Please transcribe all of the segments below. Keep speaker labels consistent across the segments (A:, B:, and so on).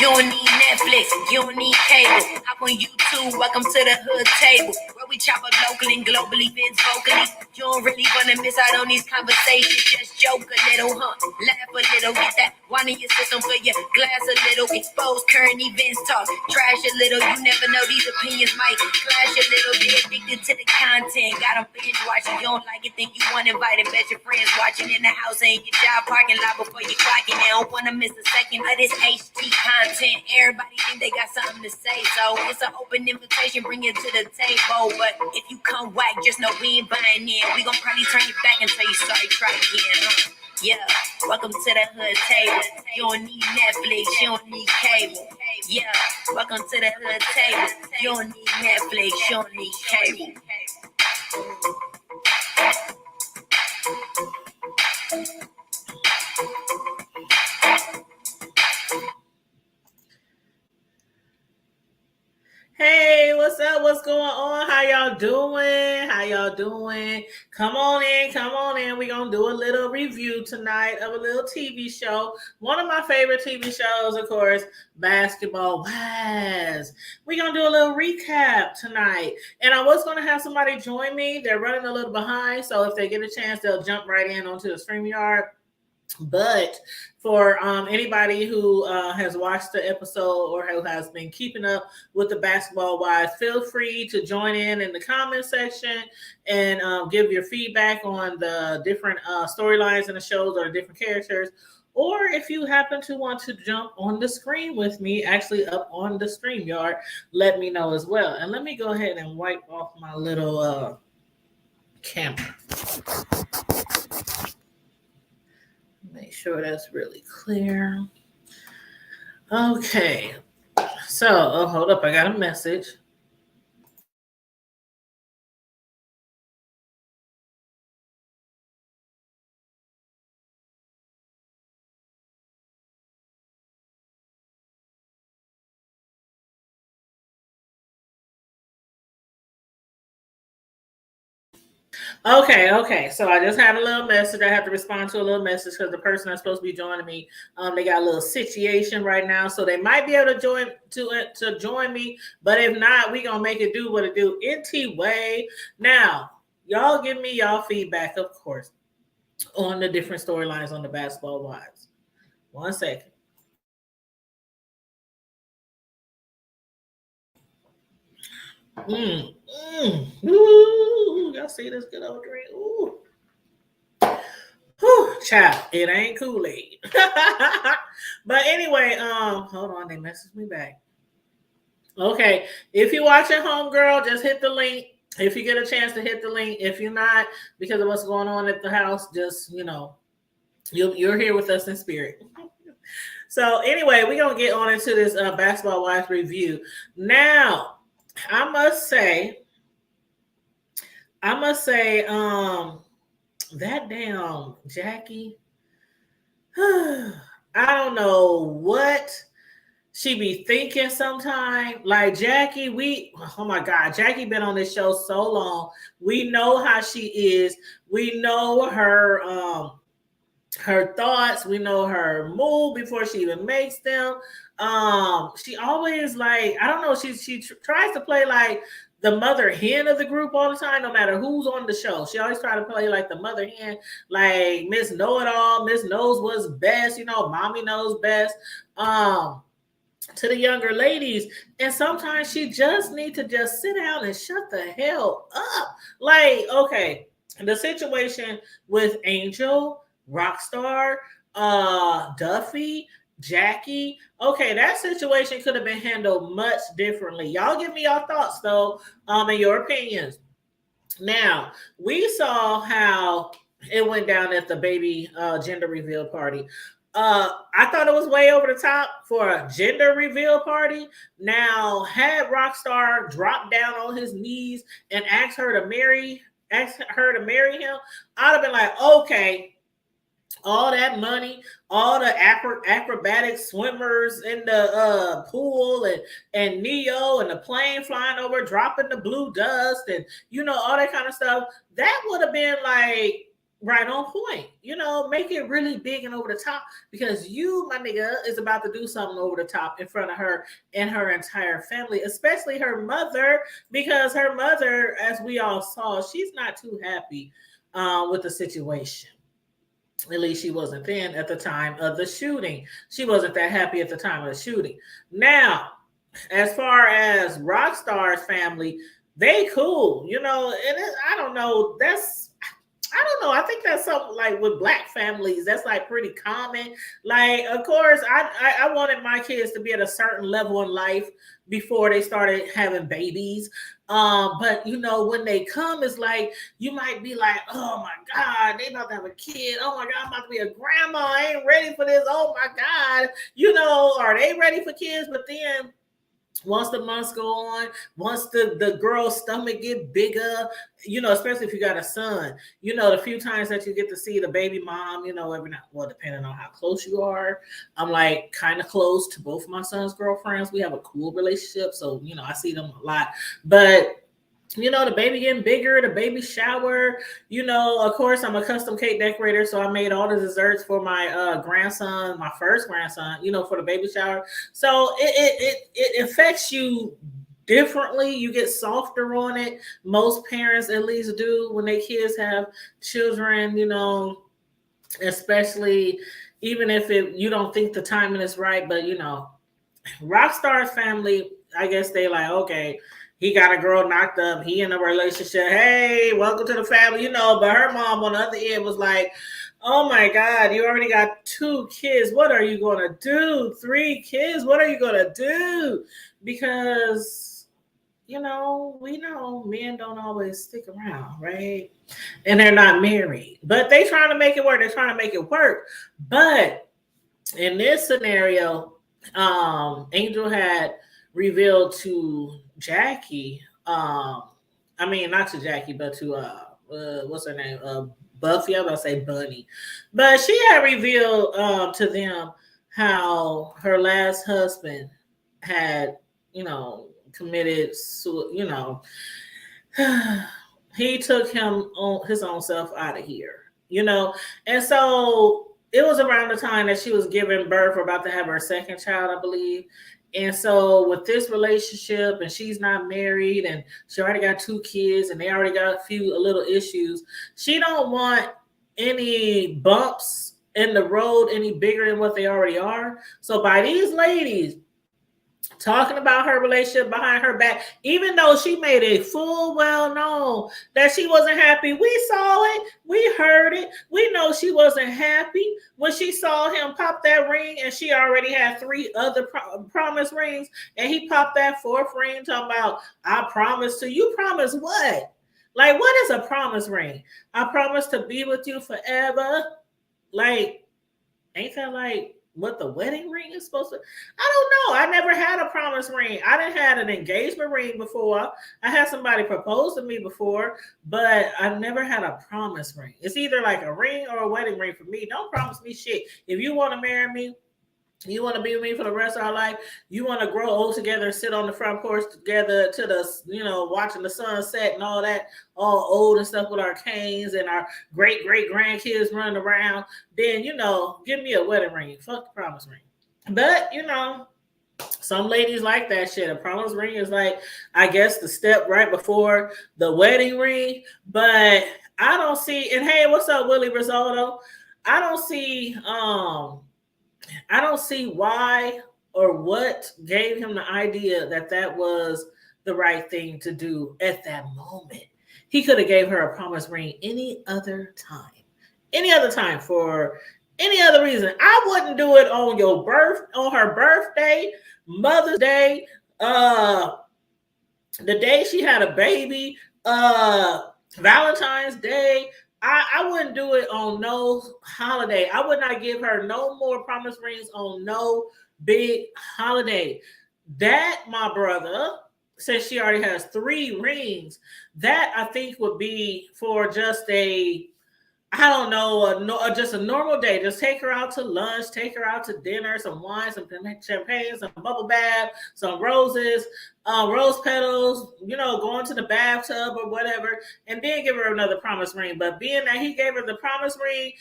A: don't need Netflix, you don't need cable. Hop on YouTube, welcome to the hood table, where we chop up local and global events vocally. You don't really wanna miss out on these conversations. Just joke a little, laugh a little, get that wine in your system for your glass a little. Expose current events, talk trash a little. You never know, these opinions might clash a little. Be addicted to the content, got them binge watching. You don't like it, then you want invited. Bet your friends watching in the house and your job parking lot before you clock in. They don't wanna miss a second of this HD content. Everybody think they got something to say, so it's an open invitation, bring it to the table. But if you come whack, just know we ain't buying in. We gon' probably turn you back and tell you sorry, try again. Yeah, welcome to the hood table. You don't need Netflix, you don't need cable. Yeah, welcome to the hood table. You don't need Netflix, you don't need cable.
B: Hey, what's up? What's going on? How y'all doing? How y'all doing? Come on in, come on in. We're going to do a little review tonight of a little TV show. One of my favorite TV shows, of course, Basketball Wives. We're going to do a little recap tonight. And I was going to have somebody join me. They're running a little behind, so if they get a chance, they'll jump right in onto the StreamYard. But for anybody who has watched the episode or who has been keeping up with the Basketball Wives, feel free to join in the comment section and give your feedback on the different storylines in the shows or the different characters. Or if you happen to want to jump on the screen with me, actually up on the StreamYard, let me know as well. And let me go ahead and wipe off my little camera. Make sure that's really clear. Okay. So, hold up. I got a message. Okay. So I just had a little message. I have to respond to a little message because the person that's supposed to be joining me, they got a little situation right now, so they might be able to join me. But if not, we gonna make it do what it do. NT way. Now, y'all give me y'all feedback, of course, on the different storylines on the Basketball Wives. 1 second. Ooh, y'all see this good old drink? Ooh. Whew, child, it ain't Kool-Aid. But anyway, hold on, they messaged me back. Okay, if you're watching Homegirl, just hit the link. If you get a chance to hit the link. If you're not, because of what's going on at the house, just, you're here with us in spirit. So anyway, we're going to get on into this Basketball Wives review. Now, I must say, that damn Jackie, I don't know what she be thinking sometimes. Like Jackie, oh my God, Jackie been on this show so long. We know how she is. We know her thoughts. We know her mood before she even makes them. She always I don't know. She tries to play like the mother hen of the group all the time, no matter who's on the show. She always try to play like the mother hen, like Miss Know-It-All. Miss knows what's best. Mommy knows best. To the younger ladies, and sometimes she just need to just sit down and shut the hell up. Okay, the situation with Angel, Rockstar, Duffy, Jackie. Okay, that situation could have been handled much differently. Y'all give me your thoughts though, and your opinions. Now, we saw how it went down at the baby gender reveal party. I thought it was way over the top for a gender reveal party. Now, had Rockstar dropped down on his knees and asked her to marry him, I'd have been like, okay, all that money, all the acrobatic swimmers in the pool, and Neo and the plane flying over, dropping the blue dust, and all that kind of stuff. That would have been like right on point. You know, make it really big and over the top because you, my nigga, is about to do something over the top in front of her and her entire family, especially her mother, because her mother, as we all saw, she's not too happy with the situation. At least she wasn't then at the time of the shooting. She wasn't that happy at the time of the shooting. Now, as far as Rockstar's family, they cool, you know, and I don't know. I don't know. I think that's something like with black families, that's like pretty common. Like, of course, I wanted my kids to be at a certain level in life before they started having babies. But you know, when they come, it's like you might be like, oh my God, they about to have a kid. Oh my God, I'm about to be a grandma. I ain't ready for this. Oh my God. You know, are they ready for kids? But then once the months go on, once the girl's stomach get bigger, you know, especially if you got a son, you know, the few times that you get to see the baby mom, you know, every now, well, depending on how close you are, I'm like kind of close to both my son's girlfriends. We have a cool relationship, so you know, I see them a lot, but you know, the baby getting bigger, the baby shower, you know, of course I'm a custom cake decorator, so I made all the desserts for my grandson, my first grandson, you know, for the baby shower. So it affects you differently. You get softer on it. Most parents at least do when their kids have children, you know, especially even if you don't think the timing is right, but you know, Rockstar's family, I guess they like, okay, he got a girl knocked up. He in a relationship. Hey, welcome to the family, you know. But her mom on the other end was like, oh my God, you already got 2 kids. What are you going to do? 3 kids. What are you going to do? Because, you know, we know men don't always stick around, right? And they're not married. But they trying to make it work. They're trying to make it work. But in this scenario, Angel had revealed to Jackie, I mean not to Jackie, but to what's her name? Buffy, I was gonna say Bunny. But she had revealed to them how her last husband had, you know, committed you know, he took him on his own self out of here, you know. And so it was around the time that she was giving birth or about to have her second child, I believe. And so with this relationship, and she's not married, and she already got 2 kids, and they already got a little issues. She don't want any bumps in the road any bigger than what they already are. So by these ladies talking about her relationship behind her back, even though she made it full well known that she wasn't happy. We saw it, we heard it, we know she wasn't happy when she saw him pop that ring, and she already had 3 other promise rings, and he popped that 4th ring talking about, I promise to you. Promise what? Like, what is a promise ring? I promise to be with you forever. Like, ain't that like what the wedding ring is supposed to? I don't know. I never had a promise ring. I didn't had an engagement ring before. I had somebody propose to me before, but I've never had a promise ring. It's either like a ring or a wedding ring for me. Don't promise me shit. If you want to marry me, you want to be with me for the rest of our life, you want to grow old together, sit on the front porch together to the, you know, watching the sunset and all that, all old and stuff with our canes and our great grandkids running around, then, you know, give me a wedding ring. Fuck the promise ring. But, you know, some ladies like that shit. A promise ring is like, I guess, the step right before the wedding ring. But I don't see, and hey, what's up, Willie Risotto? I don't see why or what gave him the idea that that was the right thing to do at that moment. He could have gave her a promise ring any other time for any other reason. I wouldn't do it on her birthday, Mother's Day, the day she had a baby, Valentine's Day. I wouldn't do it on no holiday. I would not give her no more promise rings on no big holiday. That, my brother, since she already has 3 rings, that I think would be for just a I don't know, just a normal day. Just take her out to lunch, take her out to dinner, some wine, some champagne, some bubble bath, some roses, rose petals, going to the bathtub or whatever, and then give her another promise ring. But being that he gave her the promise ring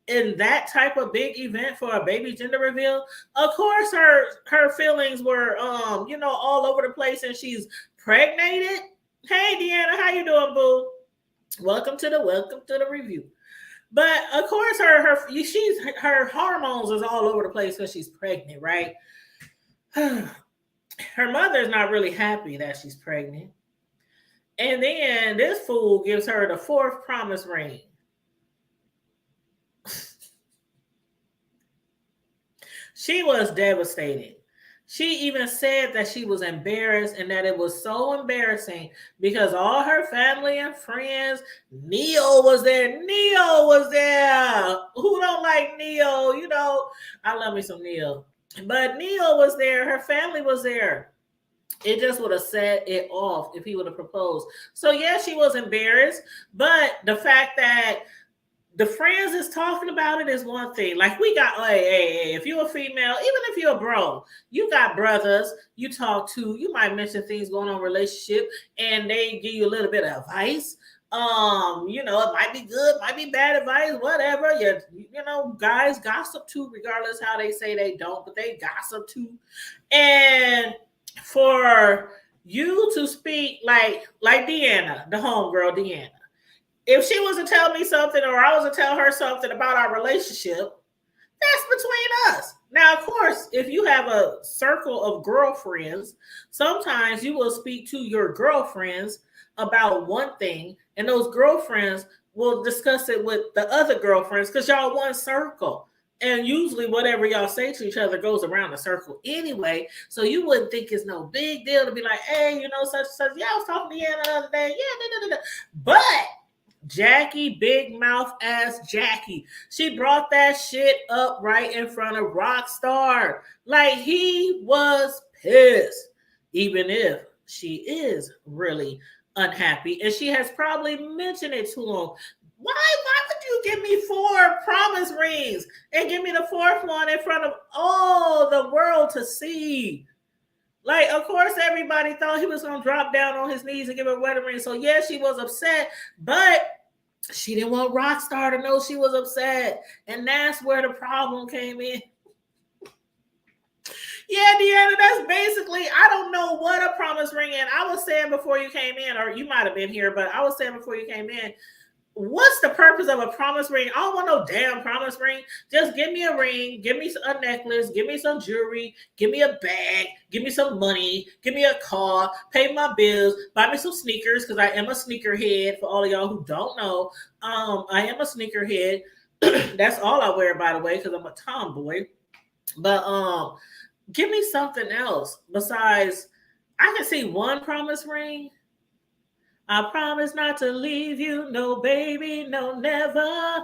B: in that type of big event for a baby gender reveal, of course her feelings were all over the place, and she's pregnated. Hey Deanna, how you doing, boo? Welcome to the review. But of course, her hormones is all over the place because she's pregnant, right? Her mother's not really happy that she's pregnant, and then this fool gives her the fourth promise ring. She was devastated. She even said that she was embarrassed and that it was so embarrassing because all her family and friends, Neo was there. Neo was there. Who don't like Neo? I love me some Neo. But Neo was there. Her family was there. It just would have set it off if he would have proposed. So, yeah, she was embarrassed. But the fact that the friends is talking about it is one thing. Like, we got, hey, if you're a female, even if you're a bro, you got brothers you talk to. You might mention things going on in a relationship, and they give you a little bit of advice. It might be good, might be bad advice, whatever. Guys gossip too, regardless how they say they don't, but they gossip too. And for you to speak like Deanna, the homegirl Deanna, if she was to tell me something or I was to tell her something about our relationship, that's between us. Now, of course, if you have a circle of girlfriends, sometimes you will speak to your girlfriends about one thing, and those girlfriends will discuss it with the other girlfriends because y'all one circle. And usually whatever y'all say to each other goes around the circle anyway. So you wouldn't think it's no big deal to be like, hey, such and such. Yeah, I was talking to you the other day. Yeah, But Jackie, big mouth ass Jackie, she brought that shit up right in front of Rockstar. Like, he was pissed, even if she is really unhappy. And she has probably mentioned it to him. Why would you give me 4 promise rings and give me the 4th one in front of all the world to see? Like, of course, everybody thought he was going to drop down on his knees and give her a wedding ring. So, yeah, she was upset, but she didn't want Rockstar to know she was upset. And that's where the problem came in. Yeah, Deanna, that's basically, I don't know what a promise ring is. I was saying before you came in, or you might have been here, but I was saying before you came in, what's the purpose of a promise ring? I don't want no damn promise ring. Just give me a ring, give me a necklace, give me some jewelry, give me a bag, give me some money, give me a car, pay my bills, buy me some sneakers, because I am a sneakerhead. For all of y'all who don't know, I am a sneakerhead. That's all I wear, by the way, because I'm a tomboy. But give me something else besides, I can see one promise ring. I promise not to leave you, no baby, no never.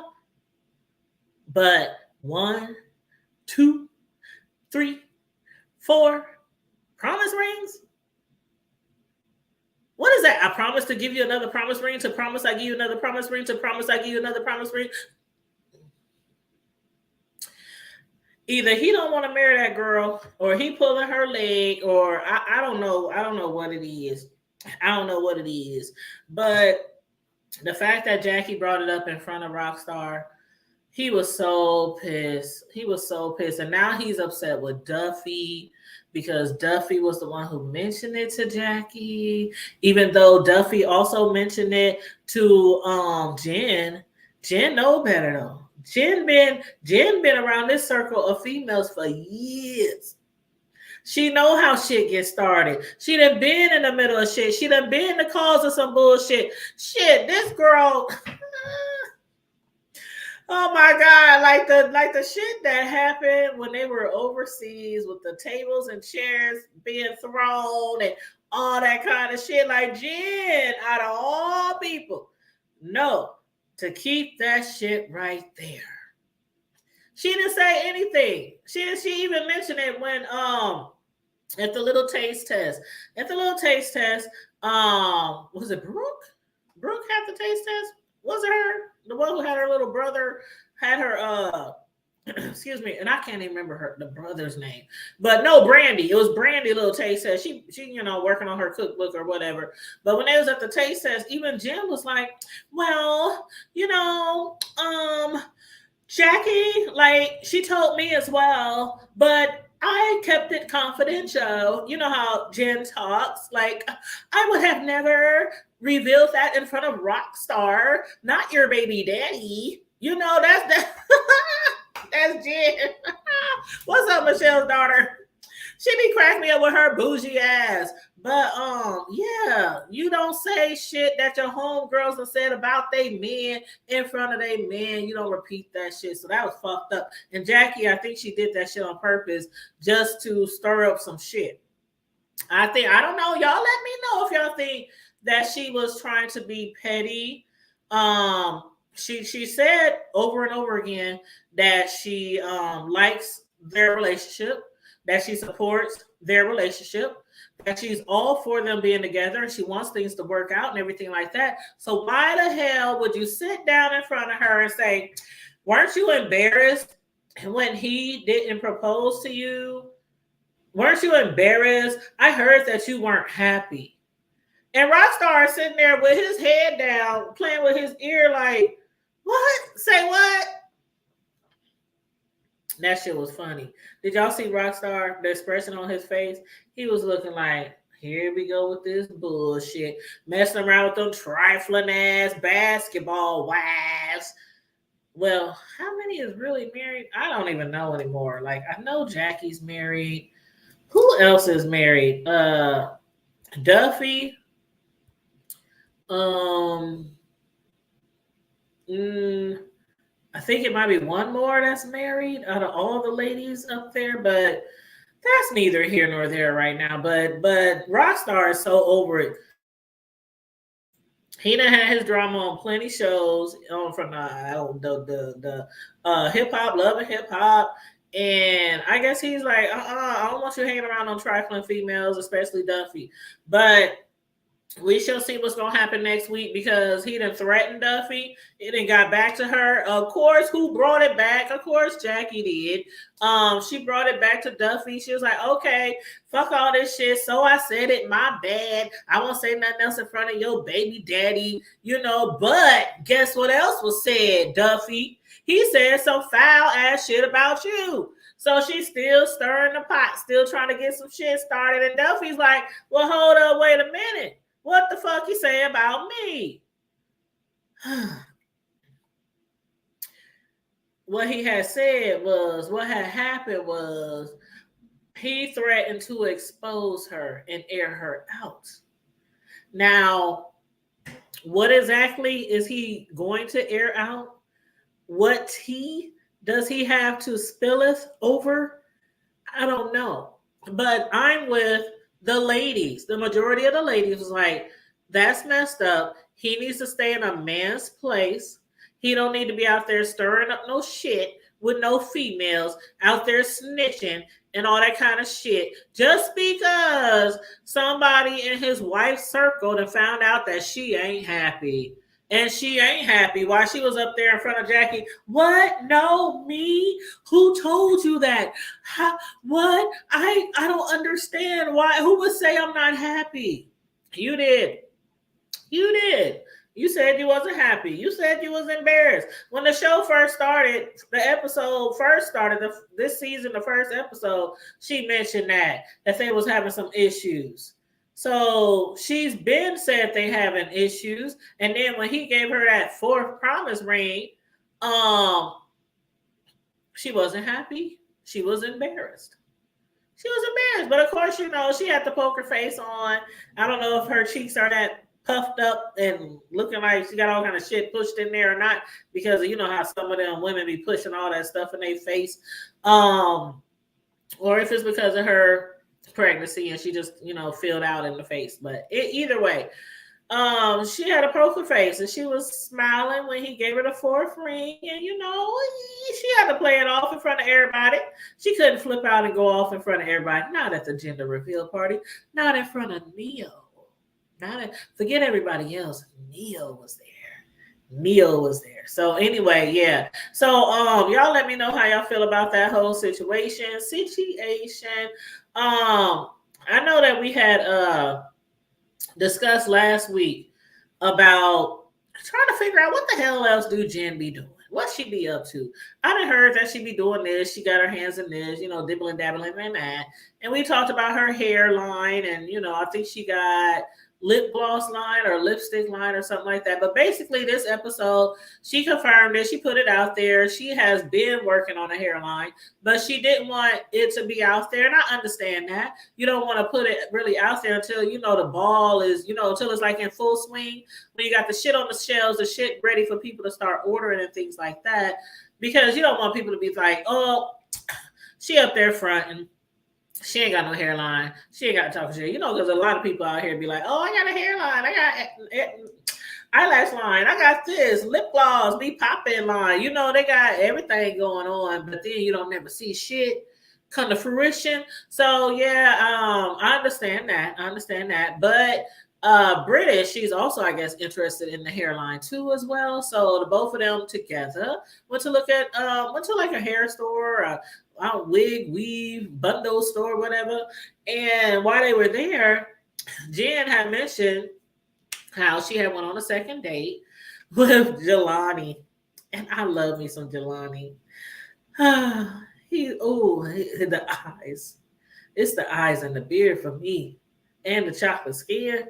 B: But 1, 2, 3, 4 promise rings? What is that? I promise to give you another promise ring, to promise I give you another promise ring, to promise I give you another promise ring. Either he don't want to marry that girl, or he pulling her leg, or I don't know. I don't know what it is. I don't know what it is. But the fact that Jackie brought it up in front of Rockstar, he was so pissed. He was so pissed. And now he's upset with Duffy because Duffy was the one who mentioned it to Jackie, even though Duffy also mentioned it to Jen. Jen know better though. Jen been around this circle of females for years. She know how shit gets started. She done been in the middle of shit. She done been the cause of some bullshit. Shit, this girl. Oh my God, like the shit that happened when they were overseas with the tables and chairs being thrown and all that kind of shit. Like, Jen, out of all people, no, to keep that shit right there. She didn't say anything. She even mentioned it when at the little taste test. At the little taste test, was it Brooke? Brooke had the taste test? Was it her? The one who had her little brother had her excuse me, and I can't even remember the brother's name. But no, Brandy. It was Brandy. Little taste test. She working on her cookbook or whatever. But when they was at the taste test, even Jim was like, "Well, Jackie, like she told me as well, but." I kept it confidential. You know how Jen talks. Like, I would have never revealed that in front of Rockstar, not your baby daddy. That's that's Jen. What's up, Michelle's daughter? She be cracking me up with her bougie ass. But yeah, you don't say shit that your homegirls have said about they men in front of they men. You don't repeat that shit. So that was fucked up. And Jackie, I think she did that shit on purpose just to stir up some shit. I don't know. Y'all let me know if y'all think that she was trying to be petty. She said over and over again that she likes their relationship, that she supports their relationship, that she's all for them being together, and she wants things to work out and everything like that. So why the hell would you sit down in front of her and say, weren't you embarrassed when he didn't propose to you? Weren't you embarrassed? I heard that you weren't happy. And Rockstar is sitting there with his head down, playing with his ear like, what? Say what? That shit was funny. Did y'all see Rockstar, the expression on his face? He was looking like, here we go with this bullshit. Messing around with them trifling ass basketball wives. Well, how many is really married? I don't even know anymore. Like, I know Jackie's married. Who else is married? Duffy. I think it might be one more that's married out of all the ladies up there, but that's neither here nor there right now. But Rockstar is so over it. He done had his drama on plenty shows from the hip hop, Love and Hip Hop. And I guess he's like, I don't want you hanging around on trifling females, especially Duffy. But we shall see what's going to happen next week because he done threatened Duffy. He done got back to her. Of course, who brought it back? Of course, Jackie did. She brought it back to Duffy. She was like, okay, fuck all this shit. So I said it, my bad. I won't say nothing else in front of your baby daddy, But guess what else was said, Duffy? He said some foul ass shit about you. So she's still stirring the pot, still trying to get some shit started. And Duffy's like, well, hold up, wait a minute. What the fuck you say about me? What he had said was, what had happened was he threatened to expose her and air her out. Now, what exactly is he going to air out? What tea does he have to spilleth over? I don't know. But I'm with the ladies. The majority of the ladies was like, that's messed up. He needs to stay in a man's place. He don't need to be out there stirring up no shit with no females out there snitching and all that kind of shit. Just because somebody in his wife's circle and found out that she ain't happy. And she ain't happy while she was up there in front of Jackie. What? No, me? Who told you that? How, what? I don't understand. Why? Who would say I'm not happy? You did. You did. You said you wasn't happy. You said you was embarrassed. When the show first started, the episode first started, this season, the first episode, she mentioned that they was having some issues. So she's been said they having issues. And then when he gave her that fourth promise ring, she wasn't happy. She was embarrassed. She was embarrassed. But of course, she had the poker face on. I don't know if her cheeks are that puffed up and looking like she got all kind of shit pushed in there or not, because you know how some of them women be pushing all that stuff in their face. Or if it's because of her pregnancy and she just filled out in the face. But either way, she had a poker face and she was smiling when he gave her the fourth ring, and she had to play it off in front of everybody. She couldn't flip out and go off in front of everybody, not at the gender reveal party, not in front of Neo. Forget everybody else. Neo was there. Neil was there. So anyway, yeah. So y'all let me know how y'all feel about that whole situation. I know that we had discussed last week about trying to figure out what the hell else do Jen be doing? What she be up to? I done heard that she be doing this. She got her hands in this, dibbling dabbling in that. And we talked about her hairline, and I think she got lip gloss line or lipstick line or something like that. But basically, this episode, she confirmed it. She put it out there. She has been working on a hairline, but she didn't want it to be out there. And I understand that. You don't want to put it really out there until the ball is, until it's like in full swing. When you got the shit on the shelves, the shit ready for people to start ordering and things like that. Because you don't want people to be like, oh, she up there fronting. She ain't got no hairline. She ain't got to talk shit. Because a lot of people out here be like, oh, I got a hairline. I got eyelash line. I got this. Lip gloss. Be popping line. They got everything going on. But then you don't never see shit come to fruition. So, yeah, I understand that. But British, she's also, I guess, interested in the hairline too as well. So the both of them together went to like a hair store, wig, weave, bundle store, whatever. And while they were there, Jen had mentioned how she had went on a second date with Jelani. And I love me some Jelani. The eyes. It's the eyes and the beard for me. And the chocolate skin.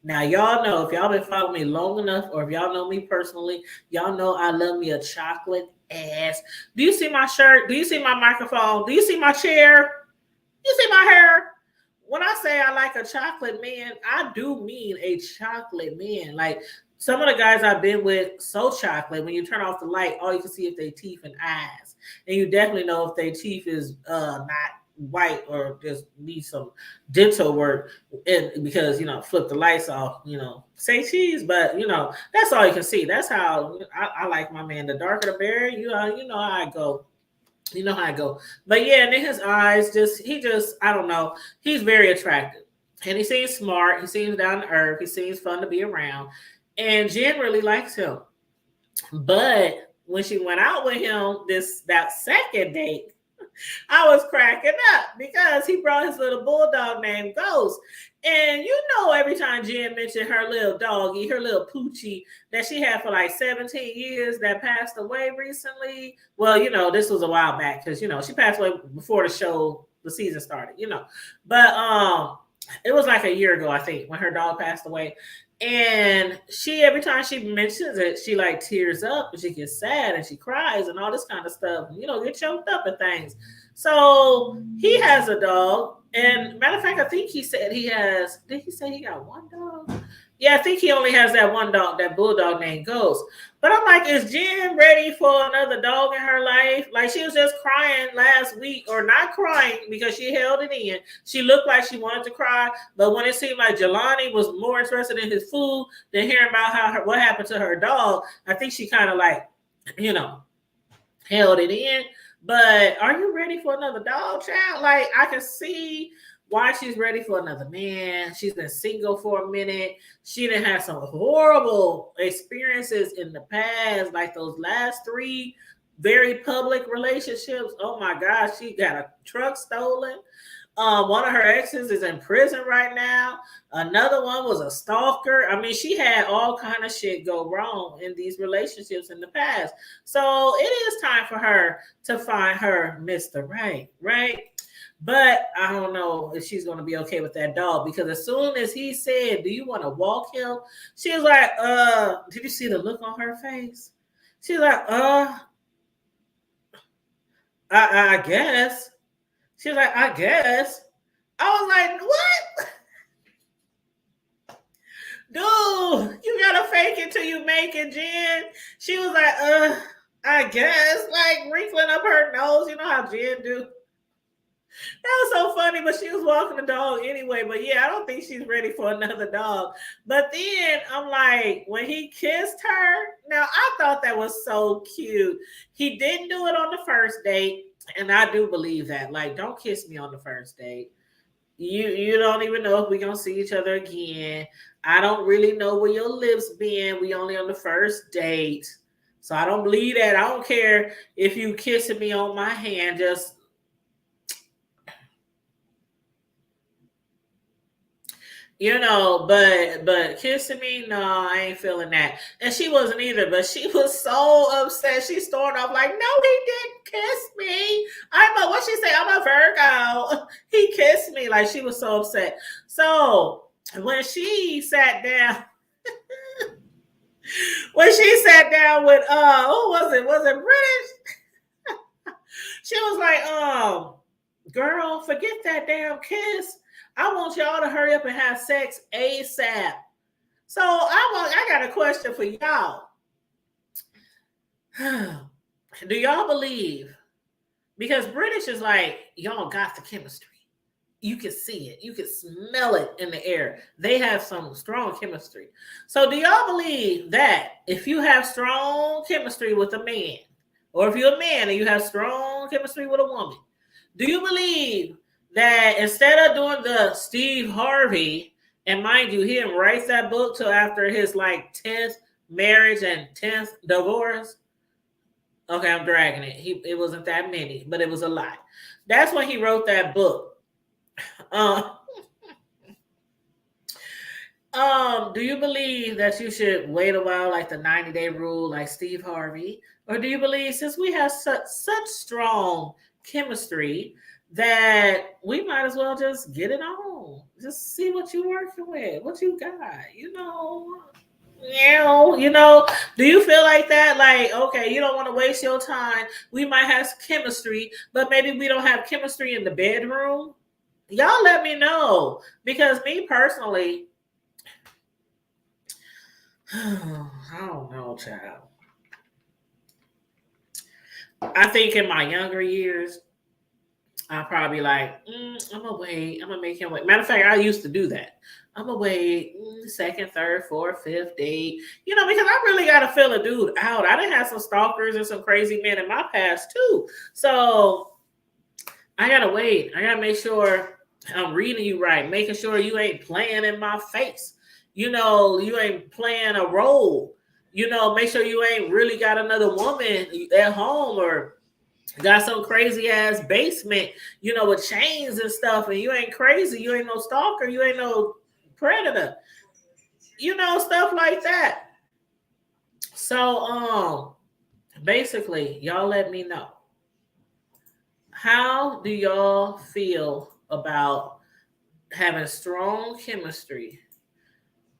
B: Now y'all know, if y'all been following me long enough, or if y'all know me personally, y'all know I love me a chocolate ass. Do you see my shirt? Do you see my microphone? Do you see my chair? You see my hair? When I say I like a chocolate man, I do mean a chocolate man. Like some of the guys I've been with, so chocolate. When you turn off the light, all you can see is their teeth and eyes, and you definitely know if their teeth is not white or just need some dental work, and because flip the lights off, say cheese, but that's all you can see. That's how I like my man. The darker the berry, you know how I go. You know how I go. But yeah, and then his eyes I don't know. He's very attractive. And he seems smart. He seems down to earth. He seems fun to be around. And Jen really likes him. But when she went out with him that second date, I was cracking up because he brought his little bulldog named Ghost. And every time Jen mentioned her little doggy, her little Poochie that she had for like 17 years that passed away recently. Well, this was a while back because, she passed away before the season started, But it was like a year ago, I think, when her dog passed away. And every time she mentions it, she like tears up and she gets sad and she cries and all this kind of stuff, get choked up and things. So he has a dog. And matter of fact, I think he said did he say he got one dog? Yeah, I think he only has that one dog, that bulldog named Ghost. But I'm like, is Jen ready for another dog in her life? Like, she was just crying last week, or not crying because she held it in. She looked like she wanted to cry, but when it seemed like Jelani was more interested in his food than hearing about what happened to her dog, I think she kind of like, held it in. But are you ready for another dog, child? Like, I can see why she's ready for another man. She's been single for a minute. She done had some horrible experiences in the past, like those last 3 very public relationships. Oh my gosh, she got a truck stolen. One of her exes is in prison right now. Another one was a stalker. I mean, she had all kind of shit go wrong in these relationships in the past. So it is time for her to find her Mr. Right? But I don't know if she's going to be okay with that dog, because as soon as he said, do you want to walk him? She was like, did you see the look on her face? She's like, I guess. She was like, I guess. I was like, what? Dude, you gotta fake it till you make it, Jen. She was like, I guess. Like wrinkling up her nose. You know how Jen do. That was so funny, but she was walking the dog anyway. But yeah, I don't think she's ready for another dog. But then I'm like, when he kissed her, now I thought that was so cute. He didn't do it on the first date. And I do believe that. Like, don't kiss me on the first date. You don't even know if we're gonna see each other again. I don't really know where your lips been. We only on the first date. So I don't believe that. I don't care if you kissing me on my hand. Just but kissing me, no, I ain't feeling that. And she wasn't either, but she was so upset. She stormed off like, no, he didn't kiss me. I'm a what she say, I'm a Virgo. He kissed me. Like she was so upset. So when she sat down, with who was it? Was it British? She was like, girl, forget that damn kiss. I want y'all to hurry up and have sex ASAP. So I got a question for y'all. Do y'all believe? Because British is like, y'all got the chemistry. You can see it. You can smell it in the air. They have some strong chemistry. So do y'all believe that if you have strong chemistry with a man, or if you're a man and you have strong chemistry with a woman, do you believe that instead of doing the Steve Harvey, and mind you, he didn't write that book till after his like 10th marriage and 10th divorce? Okay, I'm dragging it. It wasn't that many, but it was a lot. That's when he wrote that book. Do you believe that you should wait a while, like the 90-day rule, like Steve Harvey? Or do you believe since we have such strong chemistry that we might as well just get it on? Just see what you're working with, what you got, do you feel like that? Like, okay, you don't want to waste your time. We might have chemistry, but maybe we don't have chemistry in the bedroom. Y'all let me know. Because me personally, I don't know, child. I think in my younger years, I'll probably like, I'm gonna wait. I'm gonna make him wait. Matter of fact, I used to do that. I'm gonna wait second, third, fourth, fifth date. Because I really gotta fill a dude out. I done had some stalkers and some crazy men in my past too. So I gotta wait. I gotta make sure I'm reading you right, making sure you ain't playing in my face. You ain't playing a role. Make sure you ain't really got another woman at home or got some crazy ass basement, with chains and stuff, and you ain't crazy. You ain't no stalker. You ain't no predator. Stuff like that. So, basically, y'all let me know. How do y'all feel about having strong chemistry?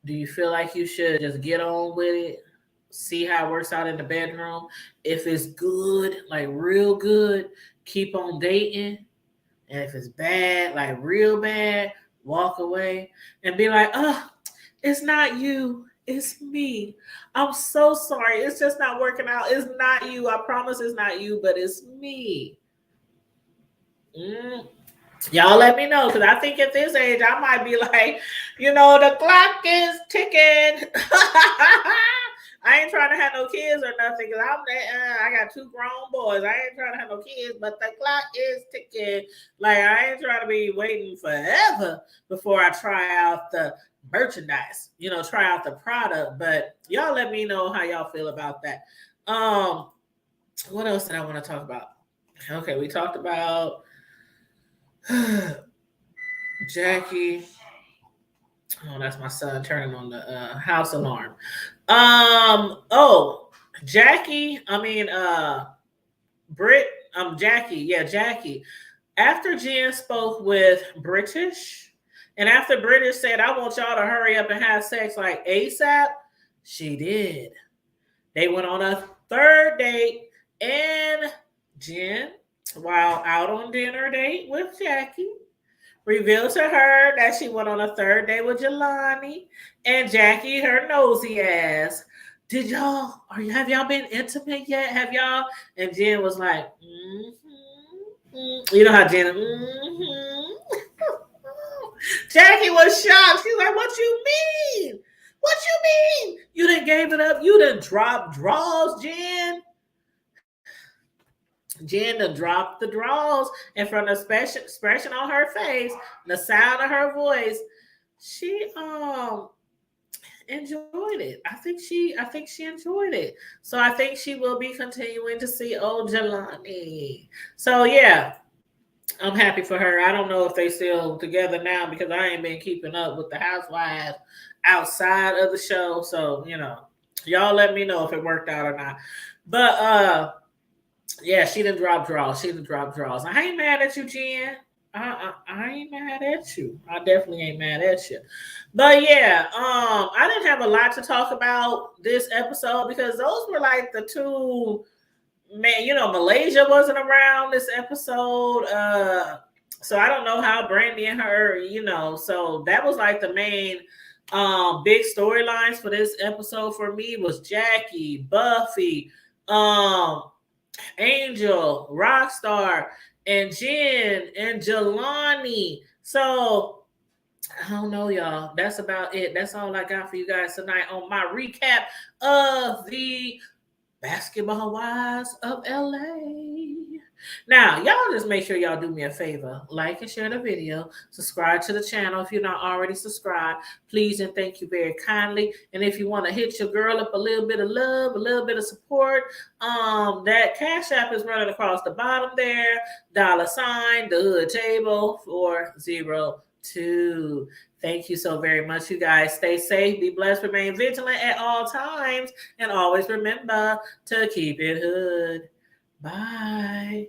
B: Do you feel like you should just get on with it? See how it works out in the bedroom. If it's good, like real good, keep on dating. And if it's bad, like real bad, walk away and be like, it's not you. It's me. I'm so sorry. It's just not working out. It's not you. I promise it's not you, but it's me. Y'all let me know, because I think at this age, I might be like, the clock is ticking. I ain't trying to have no kids or nothing, because I got 2 grown boys. I ain't trying to have no kids, but the clock is ticking. Like, I ain't trying to be waiting forever before I try out the merchandise, try out the product. But y'all let me know how y'all feel about that. What else did I want to talk about? Okay, we talked about Jackie. Oh, that's my son turning on the house alarm. Jackie. Jackie. Yeah, Jackie. After Jen spoke with British, and after British said, "I want y'all to hurry up and have sex like ASAP," she did. They went on a 3rd date, and Jen, while out on dinner date with Jackie, revealed to her that she went on a 3rd date with Jelani, and Jackie, her nosy ass, have y'all been intimate yet? Have y'all? And Jen was like, You know how Jen, Jackie was shocked. She's like, what you mean? What you mean? You done gave it up? You done dropped draws, Jen? Jen done dropped the draws in front of expression on her face, the sound of her voice. She enjoyed it. I think she enjoyed it. So I think she will be continuing to see old Jelani. So yeah, I'm happy for her. I don't know if they still together now because I ain't been keeping up with the housewives outside of the show. So, y'all let me know if it worked out or not. But yeah, she didn't drop draws. She didn't drop draws. I ain't mad at you, Jen. I ain't mad at you. I definitely ain't mad at you. But yeah, I didn't have a lot to talk about this episode because those were like the two, man, Malaysia wasn't around this episode. So I don't know how Brandy and her, so that was like the main big storylines for this episode for me was Jackie, Buffy, Angel, Rockstar, and Jen and Jelani. So I don't know, y'all. That's about it. That's all I got for you guys tonight on my recap of the Basketball Wives of LA. Now, y'all just make sure y'all do me a favor. Like and share the video. Subscribe to the channel if you're not already subscribed. Please and thank you very kindly. And if you want to hit your girl up a little bit of love, a little bit of support, that Cash App is running across the bottom there. $, the hood table 402. Thank you so very much, you guys. Stay safe, be blessed, remain vigilant at all times, and always remember to keep it hood. Bye.